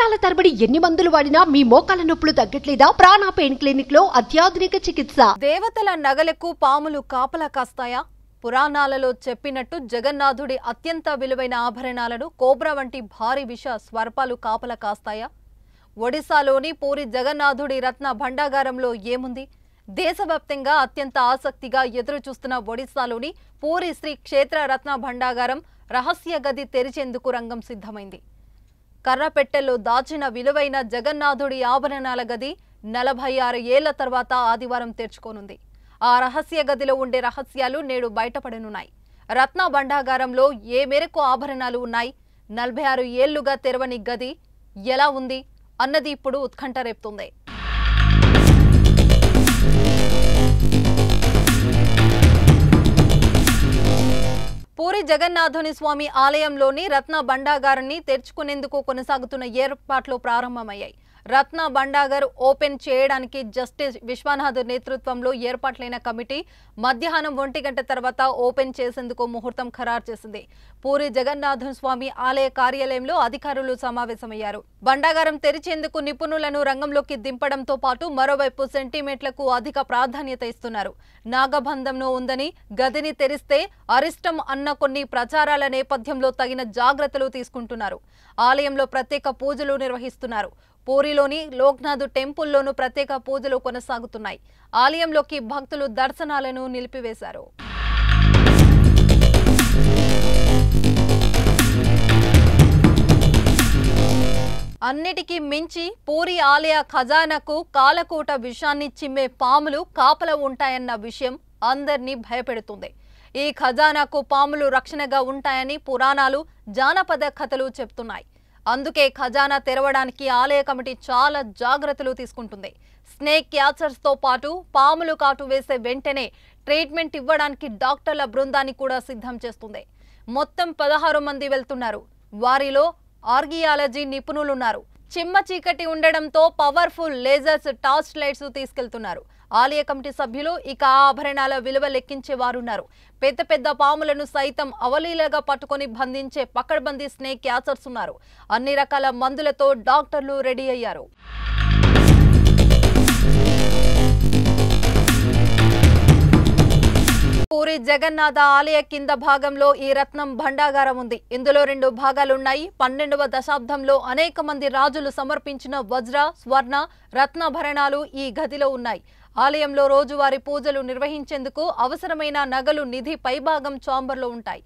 సంవత్సరాల తరబడి ఎన్ని మందులు వాడినా మీ మోకాల నొప్పులు తగ్గట్లేదా? ప్రాణ పెయిన్ క్లినిక్ లో అత్యాధునిక చికిత్స. దేవతల నగలకు పాములు కాపలా కాస్తాయా? పురాణాలలో చెప్పినట్టు జగన్నాథుడి అత్యంత విలువైన ఆభరణాలను కోబ్రా వంటి భారీ విష స్వర్పాలు కాపలా కాస్తాయా? ఒడిశాలోని పూరి జగన్నాథుడి రత్న భండాగారంలో ఏముంది? దేశవ్యాప్తంగా అత్యంత ఆసక్తిగా ఎదురు చూస్తున్న ఒడిశాలోని పూరి శ్రీ క్షేత్ర రత్న భండాగారం రహస్య గది తెరిచేందుకు రంగం సిద్ధమైంది. కర్రపెట్టెల్లో దాచిన విలువైన జగన్నాథుడి ఆభరణాల గది 46 ఏళ్ల తర్వాత ఆదివారం తెరుచుకోనుంది. ఆ రహస్య గదిలో ఉండే రహస్యాలు నేడు బయటపడనున్నాయి. రత్న భండాగారంలో ఏ మేరకు ఆభరణాలు ఉన్నాయి, 46 ఏళ్లుగా తెరవని గది ఎలా ఉంది అన్నది ఇప్పుడు ఉత్కంఠ రేపుతుంది. పూరి జగన్నాథుని స్వామి ఆలయంలోని రత్న భండాగారాన్ని తెరుచుకునేందుకు కొనసాగుతున్న ఏర్పాట్లు ప్రారంభమయ్యాయి. రత్న భండాగార్ ఓపెన్ చేయడానికి జస్టిస్ విశ్వనాథ్ నేతృత్వంలో ఏర్పాట్లైన కమిటీ మధ్యాహ్నం 1 గంట తర్వాత ఓపెన్ చేసేందుకు ముహూర్తం ఖరారు చేసింది. పూరి జగన్నాథుని స్వామి ఆలయ కార్యాలయంలో అధికారులు సమావేశమయ్యారు. భండాగారం తెరిచేందుకు నిపుణులను రంగంలోకి దింపడంతో పాటు మరోవైపు సెంటిమెంట్లకు అధిక ప్రాధాన్యత ఇస్తున్నారు. నాగబంధంలో ఉందని గదిని తెరిస్తే అరిష్టం అన్న కొన్ని ప్రచారాల నేపథ్యంలో తగిన జాగ్రత్తలు తీసుకుంటున్నారు. ఆలయంలో ప్రత్యేక పూజలు నిర్వహిస్తున్నారు. పూరిలోని లోక్నాథ్ టెంపుల్లోనూ ప్రత్యేక పూజలు కొనసాగుతున్నాయి. ఆలయంలోకి భక్తులు దర్శనాలను నిలిపివేశారు. అన్నిటికీ మించి పూరి ఆలయ ఖజానాకు కాలకూట విషాన్ని చిమ్మే పాములు కాపలా ఉంటాయన్న విషయం అందరినీ భయపెడుతుంది. ఈ ఖజానాకు పాములు రక్షణగా ఉంటాయని పురాణాలు, జానపద కథలు చెప్తున్నాయి. అందుకే ఖజానా తెరవడానికి ఆలయ కమిటీ చాలా జాగ్రత్తలు తీసుకుంటుంది. స్నేక్ క్యాచర్స్ తో పాటు పాములు కాటు వేసే వెంటనే ట్రీట్మెంట్ ఇవ్వడానికి డాక్టర్ల బృందాన్ని కూడా సిద్ధం చేస్తుంది. మొత్తం 16 మంది వెళ్తున్నారు. వారిలో ఆర్కియాలజీ నిపుణులున్నారు. చిమ్మ చీకటి ఉండడంతో పవర్ఫుల్ లేజర్స్, టార్చ్ లైట్స్ తీసుకెళ్తున్నారు. ఆలయ కమిటీ సభ్యులు ఇక ఆభరణాల విలువ లెక్కించేవారున్నారు. పెద్ద పెద్ద పాములను సైతం అవలీలగా పట్టుకొని బంధించే పకడ్బందీ స్నేక్ క్యాచర్స్ ఉన్నారు. అన్ని రకాల మందులతో డాక్టర్లు రెడీ అయ్యారు. పూరి జగన్నాథ ఆలయ కింద భాగంలో ఈ రత్నం భండాగారం ఉంది. ఇందులో 2 భాగాలున్నాయి. 12వ దశాబ్దంలో అనేక మంది రాజులు సమర్పించిన వజ్ర, స్వర్ణ, రత్నాభరణాలు ఈ గదిలో ఉన్నాయి. ఆలయంలో రోజువారీ పూజలు నిర్వహించేందుకు అవసరమైన నగలు నిధి పైభాగం చాంబర్లో ఉంటాయి.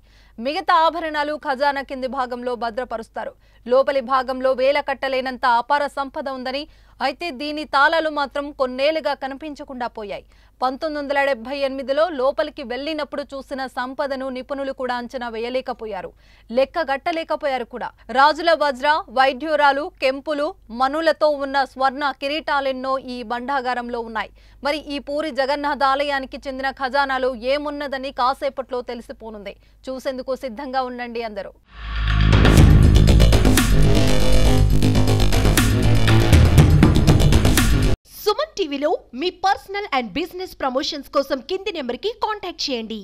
మిగతా ఆభరణాలు ఖజానా కింది భాగంలో భద్రపరుస్తారు. లోపలి భాగంలో వేల కట్టలేనంత అపార సంపద ఉందని, అయితే దీని తాళాలు మాత్రం కొన్నేళ్లుగా కనిపించకుండా పోయాయి. 1978లో లోపలికి వెళ్లినప్పుడు చూసిన సంపదను నిపుణులు కూడా అంచనా వేయలేకపోయారు, లెక్కగట్టలేకపోయారు కూడా. రాజుల వజ్ర వైఢూర్యాలు, కెంపులు, మనులతో ఉన్న స్వర్ణ కిరీటాలెన్నో ఈ భండాగారంలో ఉన్నాయి. మరి ఈ పూరి జగన్నాథ ఆలయానికి చెందిన ఖజానాలో ఏమున్నదని కాసేపట్లో తెలిసిపోనుంది. చూసేందుకు సిద్ధంగా ఉండండి అందరూ. సుమన్ టీవీలో మీ పర్సనల్ అండ్ బిజినెస్ ప్రమోషన్స్ కోసం కింది నెంబర్కి కాంటాక్ట్ చేయండి.